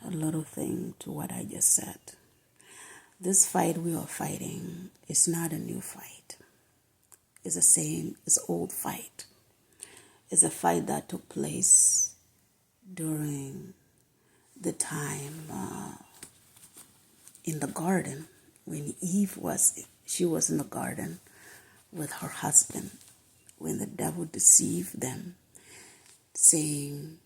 a little thing to what I just said. This fight we are fighting is not a new fight. It's the same, it's an old fight. It's a fight that took place during the time in the garden when she was in the garden with her husband, when the devil deceived them, saying,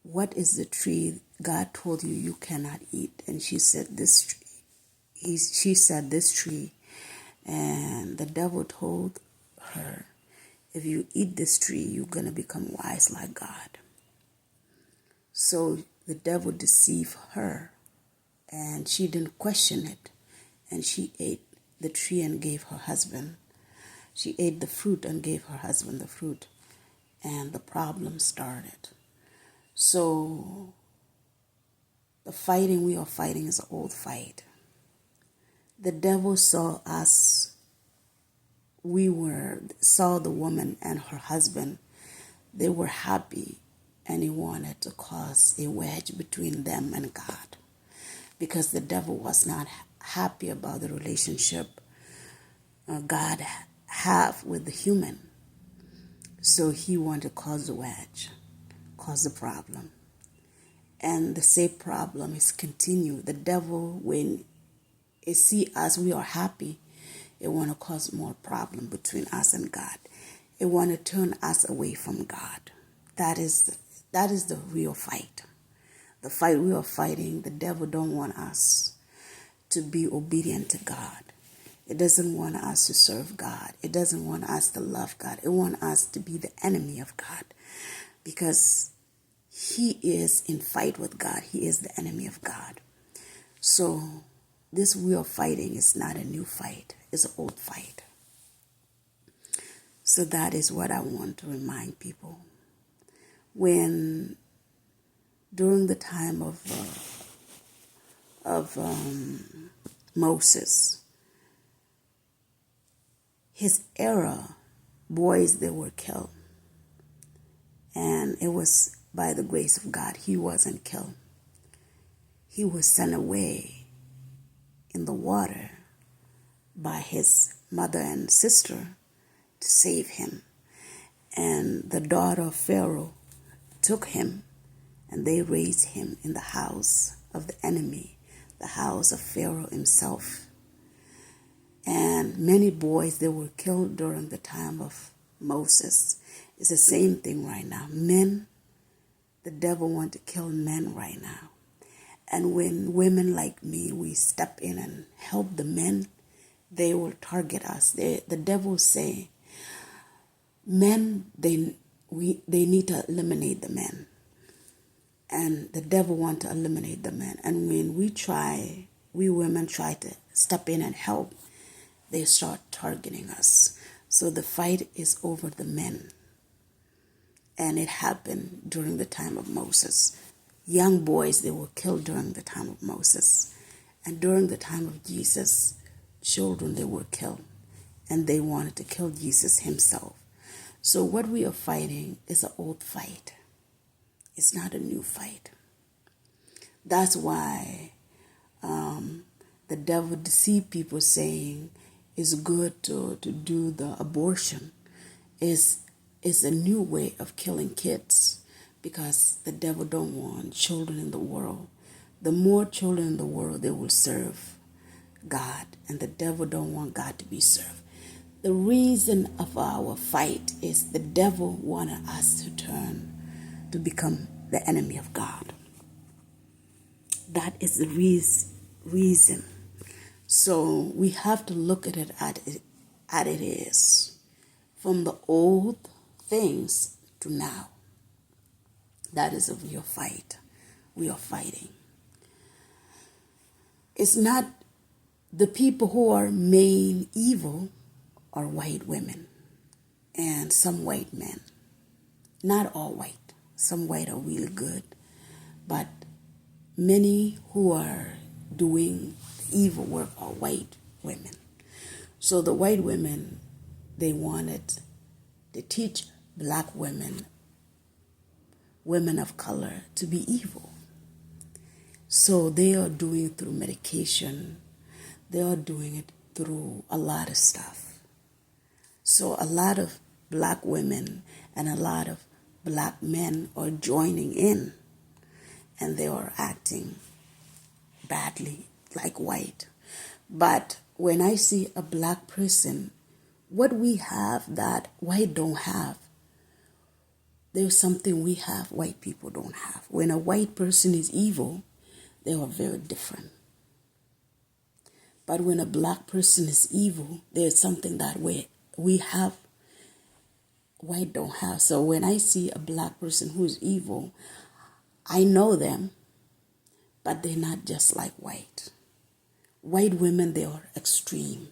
"What is the tree God told you you cannot eat?" And she said, "This tree." She said, "This tree." And the devil told her, "If you eat this tree, you're going to become wise like God." So the devil deceived her, and she didn't question it. And she ate the tree and gave her husband. She ate the fruit and gave her husband the fruit. And the problem started. So the fighting we are fighting is an old fight. The devil saw us. Saw the woman and her husband. They were happy, and he wanted to cause a wedge between them and God, because the devil was not happy about the relationship God have with the human. So he wanted to cause a wedge, cause a problem. And the same problem is continue. The devil, when he see us, we are happy, it want to cause more problem between us and God. It want to turn us away from God. That is the real fight. The fight we are fighting, the devil don't want us to be obedient to God. It doesn't want us to serve God. It doesn't want us to love God. It wants us to be the enemy of God, because he is in fight with God. He is the enemy of God. So this we are fighting is not a new fight. It's an old fight. So that is what I want to remind people. When during the time of Moses, his era, boys, they were killed. And it was by the grace of God, he wasn't killed. He was sent away in the water by his mother and sister to save him. And the daughter of Pharaoh took him, and they raised him in the house of the enemy, the house of Pharaoh himself. And many boys, they were killed during the time of Moses. It's the same thing right now. Men, the devil want to kill men right now. And when women like me, we step in and help the men, they will target us. The devil say, men, they need to eliminate the men. And the devil want to eliminate the men. And when we women try to step in and help, they start targeting us. So the fight is over the men. And it happened during the time of Moses. Young boys, they were killed during the time of Moses. And during the time of Jesus, children, they were killed. And they wanted to kill Jesus himself. So what we are fighting is an old fight. It's not a new fight. That's why the devil deceived people, saying it's good to do the abortion. It's a new way of killing kids, because the devil don't want children in the world. The more children in the world, they will serve God, and the devil don't want God to be served. The reason of our fight is the devil wanted us to turn to become the enemy of God. That is the reason. So we have to look at it as it is, from the old things to now. That is a real fight we are fighting. It's not the people who are main evil are white women and some white men. Not all white. Some white are really good, but many who are doing evil work are white women. So the white women, they wanted to teach black women women of color to be evil. So they are doing it through medication. They are doing it through a lot of stuff. So a lot of black women and a lot of black men are joining in, and they are acting badly like white. But when I see a black person, what we have that white don't have, there's something we have white people don't have. When a white person is evil, they are very different. But when a black person is evil, there's something that we have white don't have. So when I see a black person who's evil, I know them, but they're not just like white. White women, they are extreme.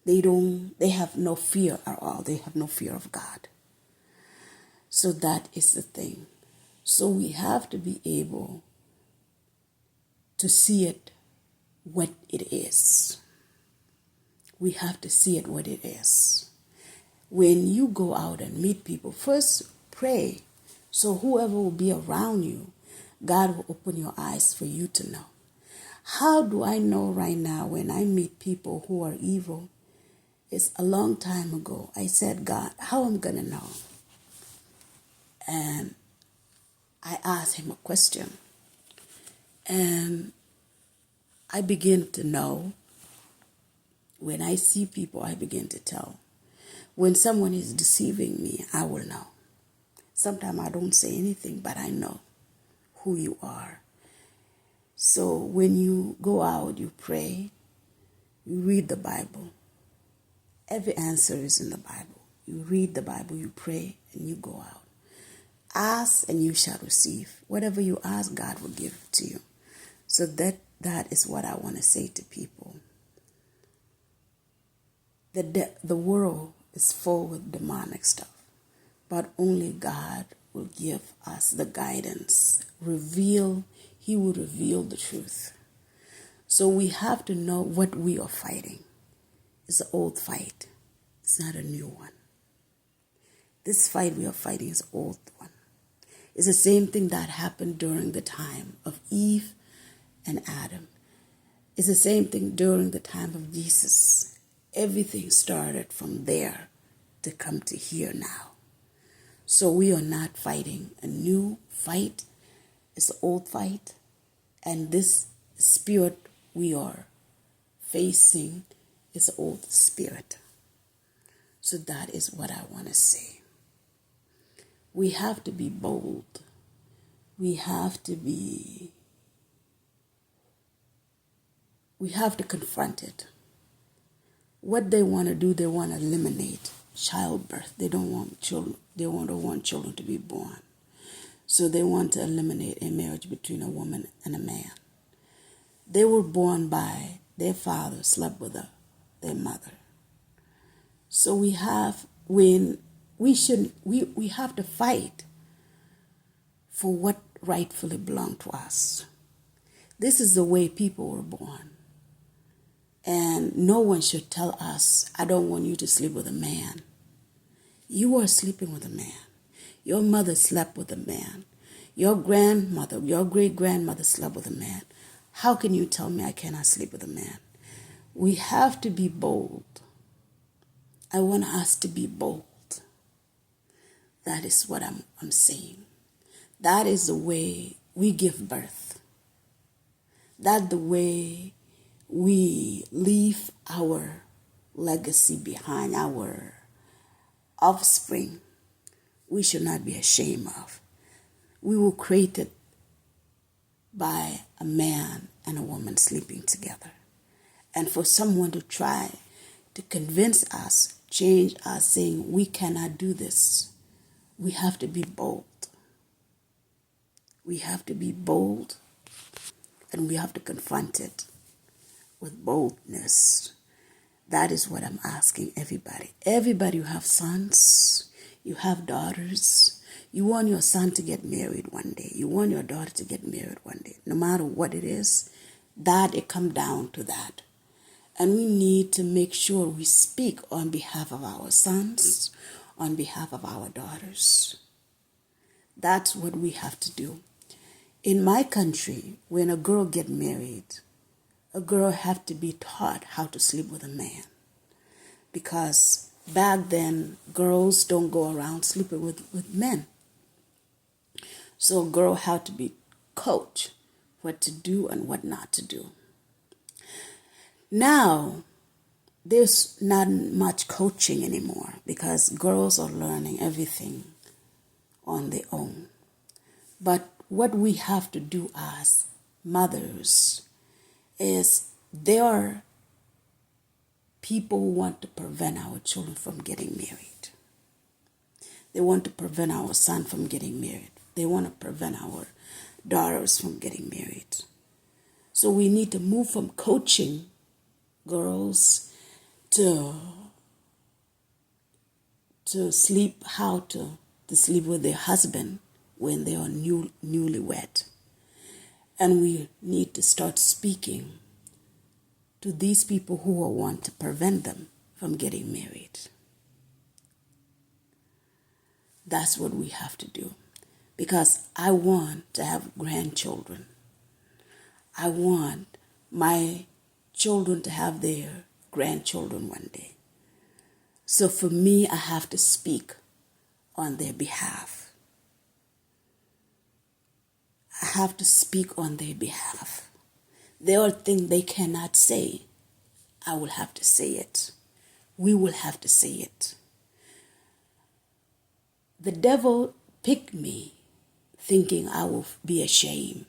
They have no fear at all. They have no fear of God. So that is the thing. So we have to be able to see it what it is. We have to see it what it is. When you go out and meet people, first pray. So whoever will be around you, God will open your eyes for you to know. How do I know right now when I meet people who are evil? It's a long time ago. I said, God, how am I going to know? And I asked him a question. And I begin to know. When I see people, I begin to tell. When someone is deceiving me, I will know. Sometimes I don't say anything, but I know who you are. So when you go out, you pray, you read the Bible. Every answer is in the Bible. You read the Bible, you pray, and you go out. Ask and you shall receive. Whatever you ask, God will give to you. So that is what I want to say to people. The world is full with demonic stuff, but only God will give us the guidance. He will reveal the truth. So we have to know what we are fighting. It's an old fight. It's not a new one. This fight we are fighting is an old one. It's the same thing that happened during the time of Eve and Adam. It's the same thing during the time of Jesus. Everything started from there to come to here now. So we are not fighting a new fight. It's an old fight. And this spirit we are facing is an old spirit. So that is what I want to say. We have to be bold. We have to confront it. What they want to do, they want to eliminate childbirth. They don't want children. They don't want children to be born. So they want to eliminate a marriage between a woman and a man. They were born by their father, slept with their mother. So we have to fight for what rightfully belonged to us. This is the way people were born. And no one should tell us, I don't want you to sleep with a man. You are sleeping with a man. Your mother slept with a man. Your grandmother, your great-grandmother slept with a man. How can you tell me I cannot sleep with a man? We have to be bold. I want us to be bold. That is what I'm saying. That is the way we give birth. That's the way we leave our legacy behind, our offspring. We should not be ashamed of. We were created by a man and a woman sleeping together. And for someone to try to convince us, change us, saying we cannot do this, we have to be bold. We have to be bold, and we have to confront it with boldness. That is what I'm asking everybody. Everybody, you have sons, you have daughters. You want your son to get married one day. You want your daughter to get married one day. No matter what it is, that it comes down to that. And we need to make sure we speak on behalf of our sons, on behalf of our daughters. That's what we have to do. In my country, when a girl get married, a girl have to be taught how to sleep with a man. Because back then, girls don't go around sleeping with men. So a girl had to be coached what to do and what not to do. Now, there's not much coaching anymore because girls are learning everything on their own. But what we have to do as mothers is there are people who want to prevent our children from getting married. They want to prevent our son from getting married. They want to prevent our daughters from getting married. So we need to move from coaching girls to sleep to sleep with their husband when they are newlywed. And we need to start speaking to these people who want to prevent them from getting married. That's what we have to do. Because I want to have grandchildren. I want my children to have their grandchildren one day. So for me, I have to speak on their behalf. I have to speak on their behalf. There are things they cannot say. I will have to say it. We will have to say it. The devil picked me thinking I will be ashamed.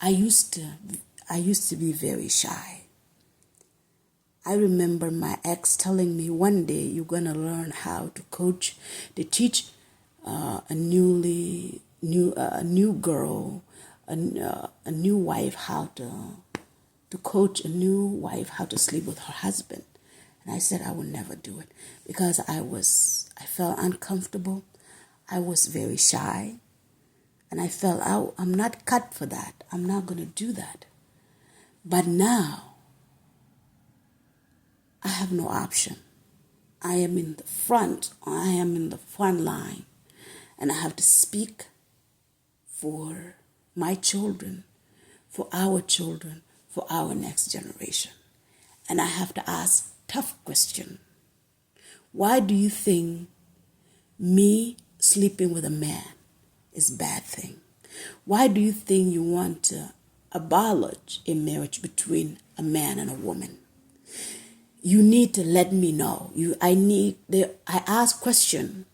I used to be very shy. I remember my ex telling me one day you're going to learn how to teach a new girl, a new wife how to coach a new wife how to sleep with her husband. And I said I would never do it because I felt uncomfortable. I was very shy. And I felt I'm not cut for that. I'm not going to do that. But now, I have no option. I am in the front. I am in the front line. And I have to speak for my children, for our children, for our next generation. And I have to ask tough questions. Why do you think me sleeping with a man is a bad thing? Why do you think you want to abolish a marriage between a man and a woman? You need to let me know. I ask question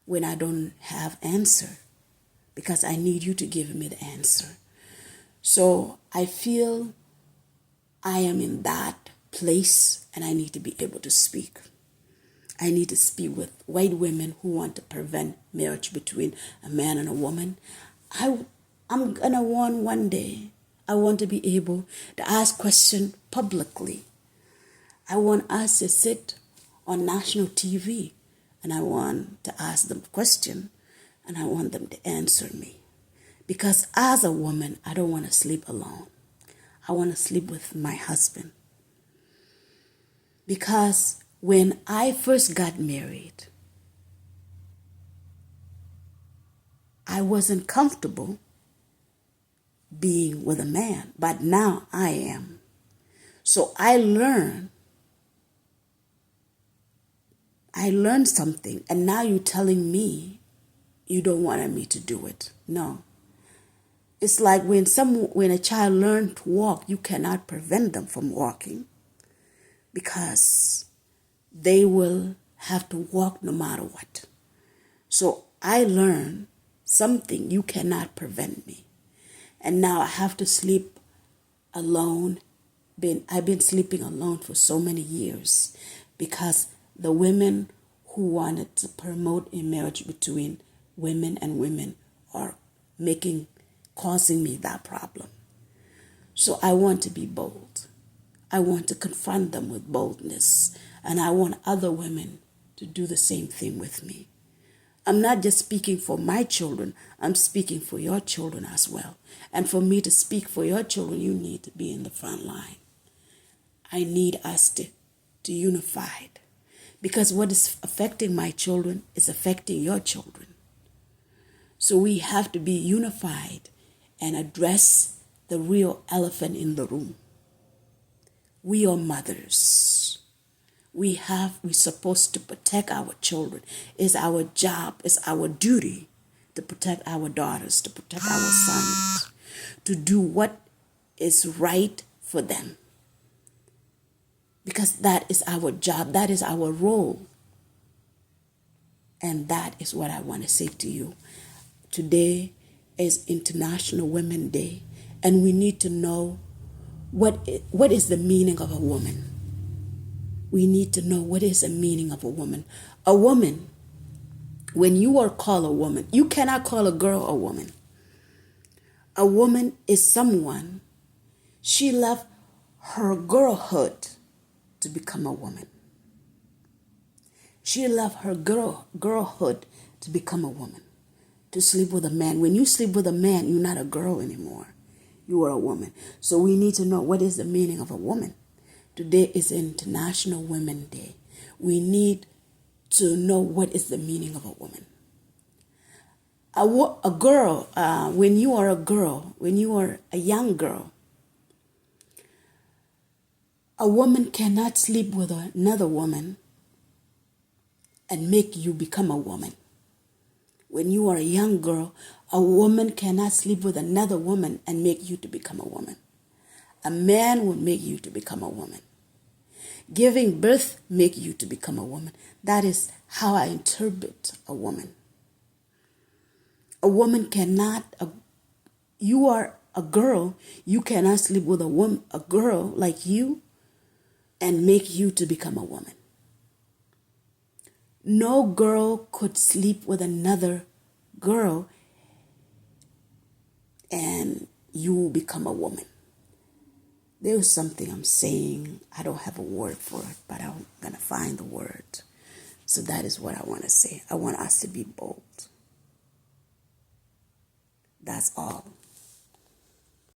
when I don't have answer because I need you to give me the answer. So I feel I am in that place and I need to be able to speak. I need to speak with white women who want to prevent marriage between a man and a woman. I'm going to want one day, I want to be able to ask questions publicly. I want us to sit on national TV and I want to ask them questions and I want them to answer me. Because as a woman, I don't want to sleep alone. I want to sleep with my husband. Because when I first got married, I wasn't comfortable being with a man, but now I am. So I learned something, and now you're telling me you don't want me to do it. No. It's like when a child learns to walk, you cannot prevent them from walking because they will have to walk no matter what. So I learned something, you cannot prevent me. And now I have to sleep alone. I've been sleeping alone for so many years because the women who wanted to promote a marriage between women and women are causing me that problem. So I want to be bold. I want to confront them with boldness. And I want other women to do the same thing with me. I'm not just speaking for my children, I'm speaking for your children as well. And for me to speak for your children, you need to be in the front line. I need us to unify. Because what is affecting my children is affecting your children. So we have to be unified and address the real elephant in the room. We are mothers. We're supposed to protect our children. It's our job, it's our duty to protect our daughters, to protect our sons, to do what is right for them. Because that is our job, that is our role. And that is what I want to say to you. Today is International Women's Day, and we need to know what is the meaning of a woman. We need to know what is the meaning of a woman. A woman, when you are called a woman, you cannot call a girl a woman. A woman is someone, she left her girlhood to become a woman. She left her girlhood to become a woman, to sleep with a man. When you sleep with a man, you're not a girl anymore. You are a woman. So we need to know what is the meaning of a woman. Today is International Women's Day. We need to know what is the meaning of a woman. A girl, when you are a girl, when you are a young girl, a woman cannot sleep with another woman and make you become a woman. When you are a young girl, a woman cannot sleep with another woman and make you to become a woman. A man will make you to become a woman. Giving birth make you to become a woman. That is how I interpret a woman. A woman cannot, you are a girl, you cannot sleep with a girl like you and make you to become a woman. No girl could sleep with another girl and you will become a woman. There's something I'm saying. I don't have a word for it, but I'm going to find the word. So that is what I want to say. I want us to be bold. That's all.